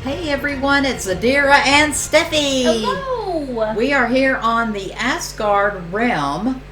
Hey everyone, it's Zadira and Steffi. Hello. We are here on the Asgard realm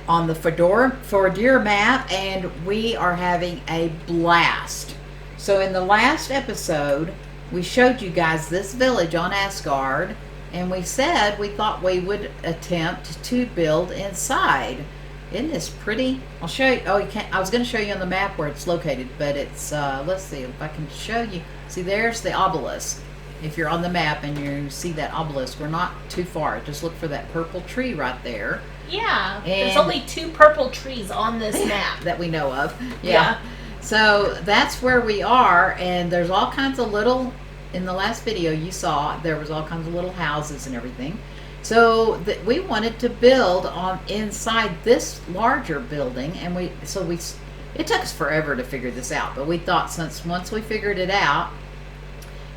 on the Fjordur map, and we are having a blast. So in the last episode, we showed you guys this village on Asgard, and we said we thought we would attempt to build inside. Isn't this pretty? I'll show you. Oh, you can't. I was going to show you on the map where it's located, but it's. Let's see if I can show you. See, there's the obelisk. If you're on the map and you see that obelisk, we're not too far. Just look for that purple tree right there. Yeah, there's only 2 purple trees on this map that we know of. Yeah. So that's where we are, and there's all kinds of little. In the last video you saw, there was all kinds of little houses and everything. So we wanted to build on inside this larger building, and it took us forever to figure this out, but we thought since once we figured it out,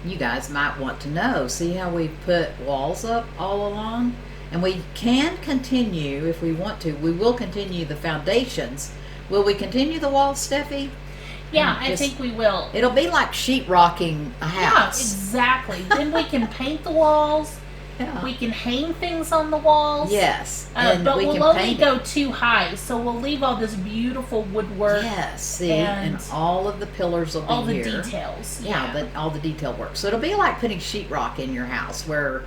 you guys might want to know. See how we put walls up all along? And we can continue if we want to. We will continue the foundations. Will we continue the walls, Steffi? Yeah, I think we will. It'll be like sheetrocking a house. Yeah, exactly. Then we can paint the walls. Yeah. We can hang things on the walls. Yes. But we'll only go too high, so we'll leave all this beautiful woodwork. Yes, see, and all of the pillars will be all the here. Details. Yeah, all the detail work. So it'll be like putting sheetrock in your house where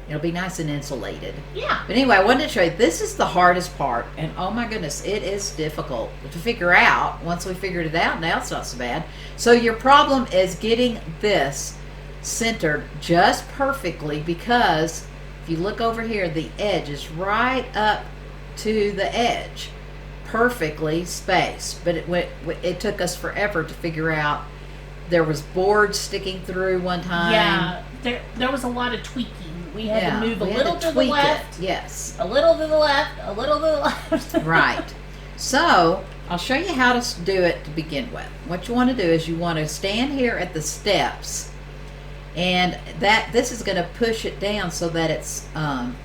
it'll be nice and insulated. Yeah. But anyway, I wanted to show you, this is the hardest part, and oh my goodness, it is difficult to figure out. Once we figured it out, now it's not so bad. So your problem is getting this centered just perfectly, because if you look over here, the edge is right up to the edge, perfectly spaced. But it took us forever to figure out. There was boards sticking through one time. Yeah, there was a lot of tweaking. We had to move a little to the left. Yes. A little to the left, a little to the left. Right. So I'll show you how to do it to begin with. What you want to do is you want to stand here at the steps, and this is going to push it down so that it's darn,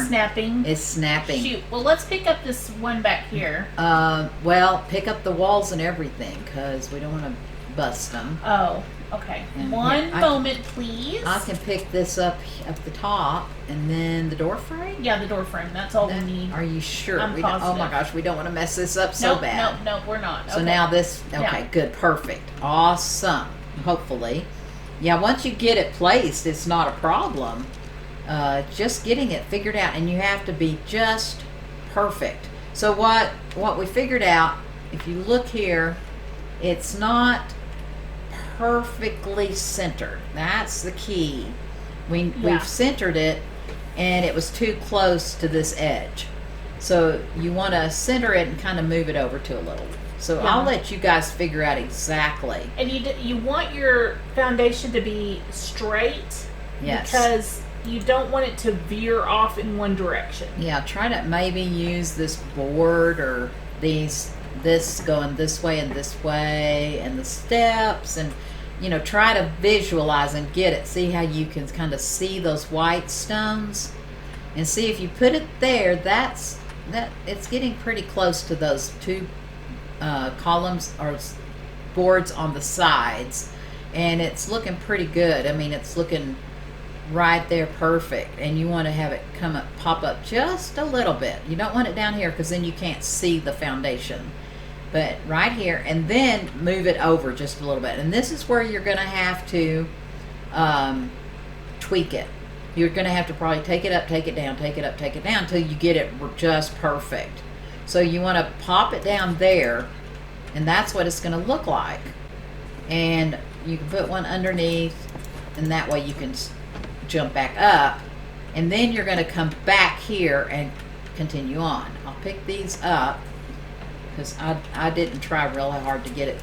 snapping. It's snapping. Shoot. Well, let's pick up this one back here. Well, pick up the walls and everything, because we don't want to bust them. Oh, okay. One moment, please. I can pick this up the top, and then the door frame. Yeah, the door frame. That's all we need. Are you sure? I'm positive. Oh my gosh, we don't want to mess this up so bad. No, we're not. So now this. Okay, good, perfect, awesome. Hopefully, yeah. Once you get it placed, it's not a problem. Just getting it figured out, and you have to be just perfect. So what we figured out, if you look here, it's not perfectly centered. That's the key. We've centered it, and it was too close to this edge. So you want to center it and kind of move it over to a little. So I'll let you guys figure out exactly. And you want your foundation to be straight. Yes. Because you don't want it to veer off in one direction. Yeah, try to maybe use this board or this going this way, and the steps, and try to visualize and get it. See how you can kind of see those white stones, and see if you put it there, it's getting pretty close to those 2 columns or boards on the sides, and it's looking pretty good. I mean, it's looking right there perfect, and you want to have it pop up just a little bit. You don't want it down here, because then you can't see the foundation, but right here, and then move it over just a little bit. And this is where you're going to have to tweak it. You're going to have to probably take it up, take it down, take it up, take it down, until you get it just perfect. So you want to pop it down there, and that's what it's going to look like. And you can put one underneath, and that way you can jump back up, and then you're going to come back here and continue on. I'll pick these up, because I didn't try really hard to get it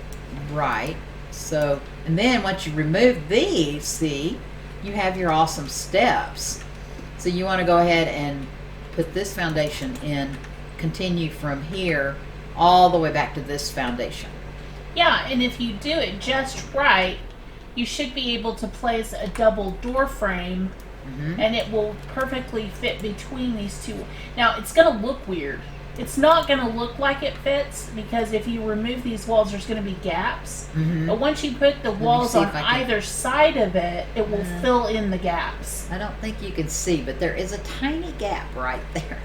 right. So, and then once you remove these, see, you have your awesome steps. So you want to go ahead and put this foundation in, continue from here all the way back to this foundation. Yeah, and if you do it just right, you should be able to place a double door frame, and it will perfectly fit between these 2. Now, it's going to look weird. It's not going to look like it fits because if you remove these walls, there's going to be gaps. But once you put the walls on either side of it, it will fill in the gaps. I don't think you can see, but there is a tiny gap right there.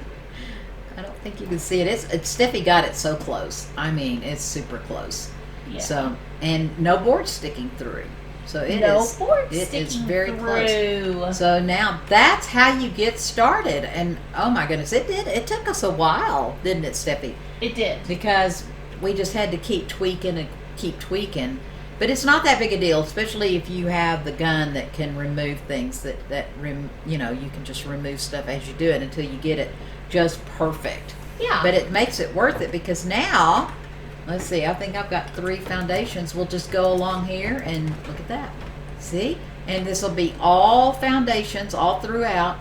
I don't think you can see it. Steffi got it so close. I mean, it's super close. Yeah. So, and no board sticking through. So it is very close. So now that's how you get started. And oh my goodness, it took us a while, didn't it, Steffi? It did. Because we just had to keep tweaking and keep tweaking. But it's not that big a deal, especially if you have the gun that can remove things you can just remove stuff as you do it until you get it just perfect. Yeah. But it makes it worth it because now, let's see, I think I've got 3 foundations. We'll just go along here and look at that. See? And this will be all foundations all throughout.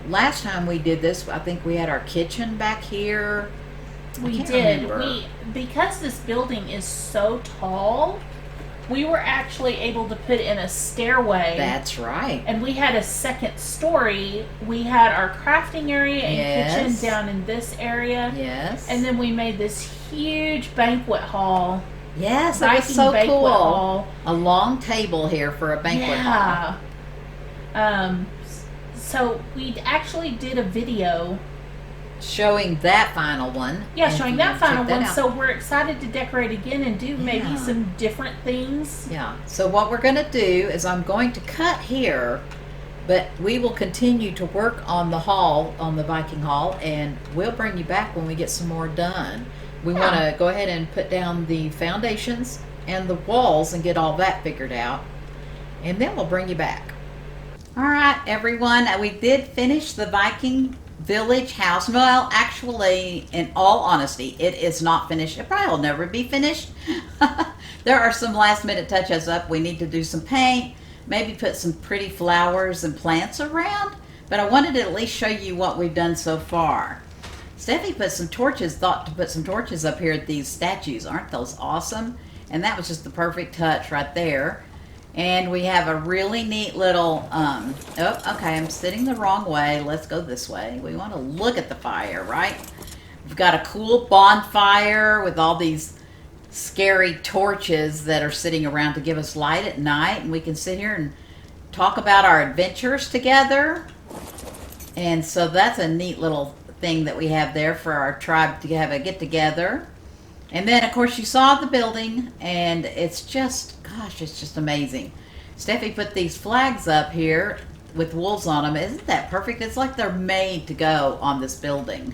Last time we did this, I think we had our kitchen back here. We did. Because this building is so tall, we were actually able to put in a stairway. That's right. And we had a second story. We had our crafting area and kitchen down in this area. Yes. And then we made this huge banquet hall. Yes, that was so cool. Hall. A long table here for a banquet hall. So we actually did a video showing that final one. Yeah, showing that final one. So we're excited to decorate again and do maybe some different things. Yeah. So what we're going to do is I'm going to cut here, but we will continue to work on the hall, on the Viking hall, and we'll bring you back when we get some more done. We want to go ahead and put down the foundations and the walls and get all that figured out, and then we'll bring you back. All right, everyone. We did finish the Viking village house. Well, actually, in all honesty, it is not finished. It probably will never be finished. There are some last minute touches up. We need to do some paint, maybe put some pretty flowers and plants around, but I wanted to at least show you what we've done so far. Steffi thought to put some torches up here at these statues. Aren't those awesome? And that was just the perfect touch right there. And we have a really neat little, okay, I'm sitting the wrong way. Let's go this way. We want to look at the fire, right? We've got a cool bonfire with all these scary torches that are sitting around to give us light at night. And we can sit here and talk about our adventures together. And so that's a neat little thing that we have there for our tribe to have a get-together. And then, of course, you saw the building, and it's just, gosh, it's just amazing. Steffi put these flags up here with wolves on them. Isn't that perfect? It's like they're made to go on this building.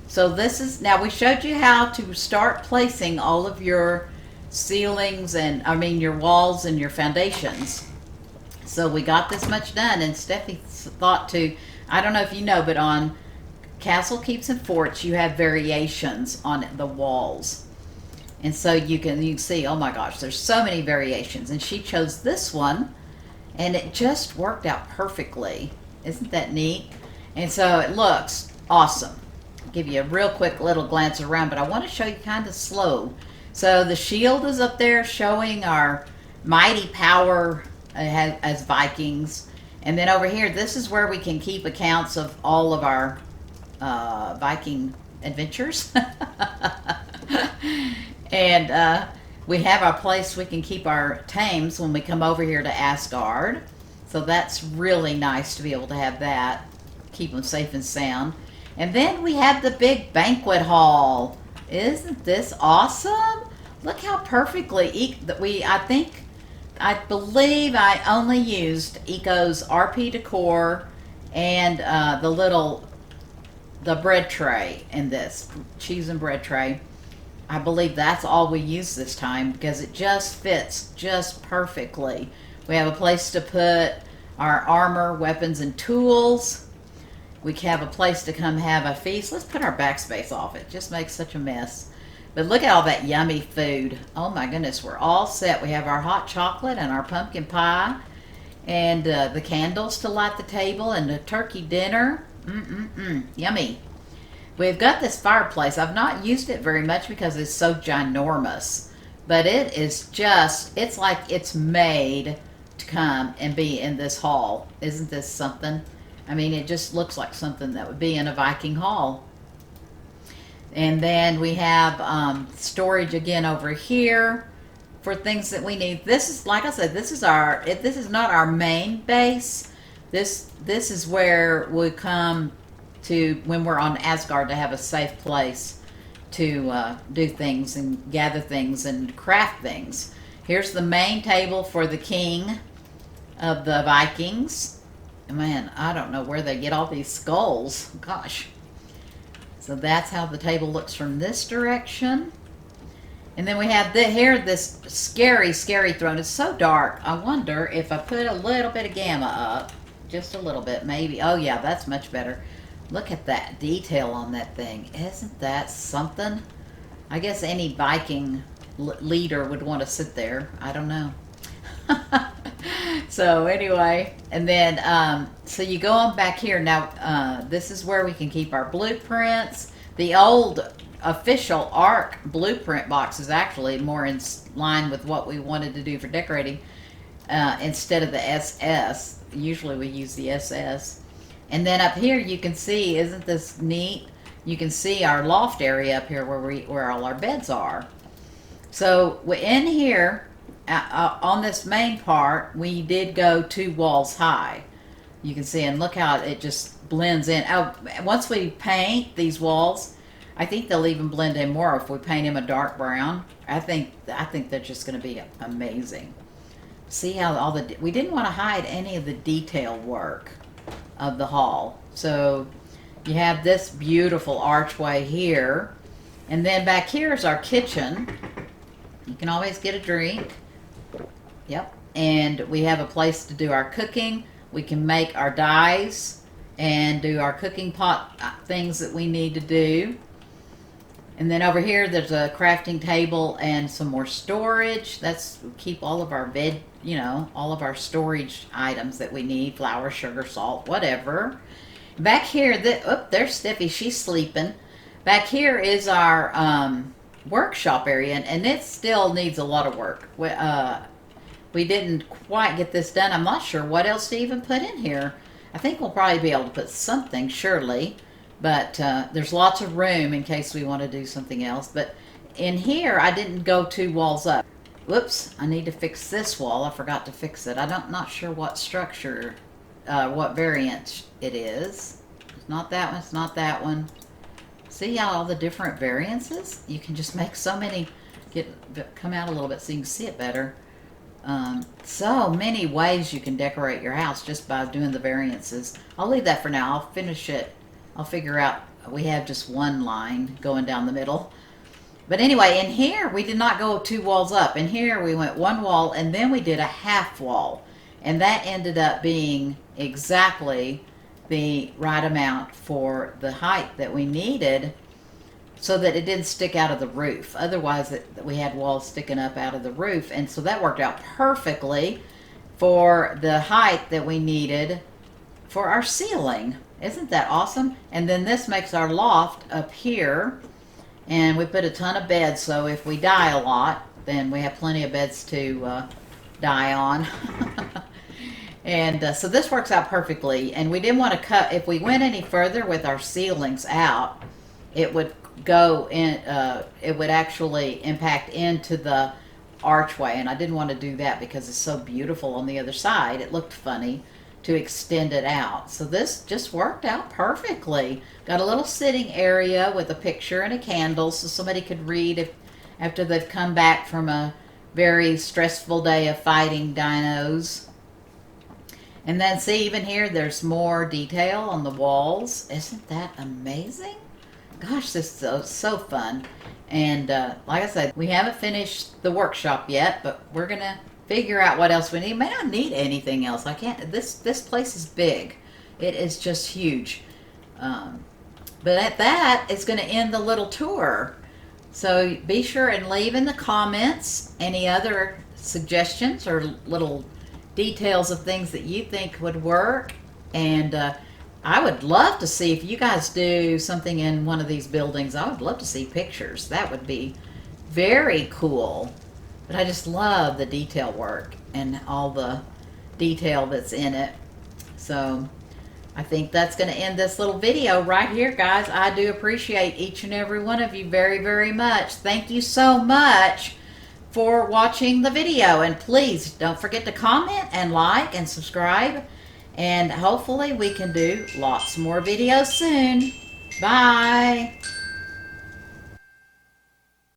So this is, now we showed you how to start placing all of your ceilings and, your walls and your foundations. So we got this much done, and Steffi thought to, I don't know if you know, but on Castle, Keeps, and Forts, you have variations on the walls. And so you can see, oh my gosh, there's so many variations. And she chose this one, and it just worked out perfectly. Isn't that neat? And so it looks awesome. I'll give you a real quick little glance around, but I want to show you kind of slow. So the shield is up there showing our mighty power as Vikings. And then over here, this is where we can keep accounts of all of our Viking adventures. And we have our place we can keep our tames when we come over here to Asgard. So that's really nice to be able to have that. Keep them safe and sound. And then we have the big banquet hall. Isn't this awesome? Look how perfectly I believe I only used Eco's RP decor and the bread tray in this, cheese and bread tray. I believe that's all we used this time because it just fits just perfectly. We have a place to put our armor, weapons, and tools. We have a place to come have a feast. Let's put our backspace off. It just makes such a mess. But look at all that yummy food. Oh my goodness, we're all set. We have our hot chocolate and our pumpkin pie and the candles to light the table and the turkey dinner. Yummy. We've got this fireplace. I've not used it very much because it's so ginormous. But it is just, it's like it's made to come and be in this hall. Isn't this something? It just looks like something that would be in a Viking hall. And then we have storage again over here for things that we need. This is, like I said, this is not our main base. This is where we come to when we're on Asgard, to have a safe place to do things and gather things and craft things. Here's the main table for the king of the Vikings. Man, I don't know where they get all these skulls. Gosh. So that's how the table looks from this direction. And then we have this scary, scary throne. It's so dark. I wonder if I put a little bit of gamma up. Just a little bit, maybe. Oh, yeah, that's much better. Look at that detail on that thing. Isn't that something? I guess any Viking leader would want to sit there. I don't know. So anyway, and then so you go on back here. Now this is where we can keep our blueprints. The old official Ark blueprint box is actually more in line with what we wanted to do for decorating, instead of the SS. Usually we use the SS. And then up here you can see, isn't this neat? You can see our loft area up here where all our beds are. So in here, on this main part, we did go 2 walls high. You can see, and look how it just blends in. Oh, once we paint these walls, I think they'll even blend in more if we paint them a dark brown. I think they're just going to be amazing. See how we didn't want to hide any of the detail work of the hall. So you have this beautiful archway here, and then back here is our kitchen. You can always get a drink. Yep. And we have a place to do our cooking. We can make our dyes and do our cooking pot things that we need to do. And then over here there's a crafting table and some more storage. That's keep all of our all of our storage items that we need, flour, sugar, salt, whatever. Back here, there's Stiffy, she's sleeping. Back here is our workshop area, and it still needs a lot of work. We didn't quite get this done. I'm not sure what else to even put in here. I think we'll probably be able to put something, surely. But there's lots of room in case we want to do something else. But in here, I didn't go 2 walls up. Whoops, I need to fix this wall. I forgot to fix it. I'm not sure what structure, what variant it is. It's not that one, it's not that one. See how all the different variances? You can just make so many, come out a little bit so you can see it better. So many ways you can decorate your house just by doing the variances. I'll leave that for now. I'll finish it. I'll figure out, we have just one line going down the middle. But anyway, in here we did not go 2 walls up. In here we went 1 wall, and then we did a half wall. And that ended up being exactly the right amount for the height that we needed, so that it didn't stick out of the roof. Otherwise, we had walls sticking up out of the roof. And so that worked out perfectly for the height that we needed for our ceiling. Isn't that awesome? And then this makes our loft up here. And we put a ton of beds, so if we die a lot, then we have plenty of beds to die on. And so this works out perfectly. And we didn't want to cut, if we went any further with our ceilings out, it would go in, it would actually impact into the archway, and I didn't want to do that because it's so beautiful on the other side. It looked funny to extend it out. So this just worked out perfectly. Got a little sitting area with a picture and a candle so somebody could read after they've come back from a very stressful day of fighting dinos. And then see, even here there's more detail on the walls. Isn't that amazing? Gosh, this is so fun. And like I said, we haven't finished the workshop yet, but we're going to figure out what else we need. May not need anything else. I can't. This place is big. It is just huge. But at that, it's going to end the little tour. So be sure and leave in the comments any other suggestions or little details of things that you think would work. And I would love to see if you guys do something in one of these buildings. I would love to see pictures. That would be very cool. But I just love the detail work and all the detail that's in it. So I think that's going to end this little video right here, guys. I do appreciate each and every one of you very, very much. Thank you so much for watching the video. And please don't forget to comment and like and subscribe. And hopefully we can do lots more videos soon. Bye.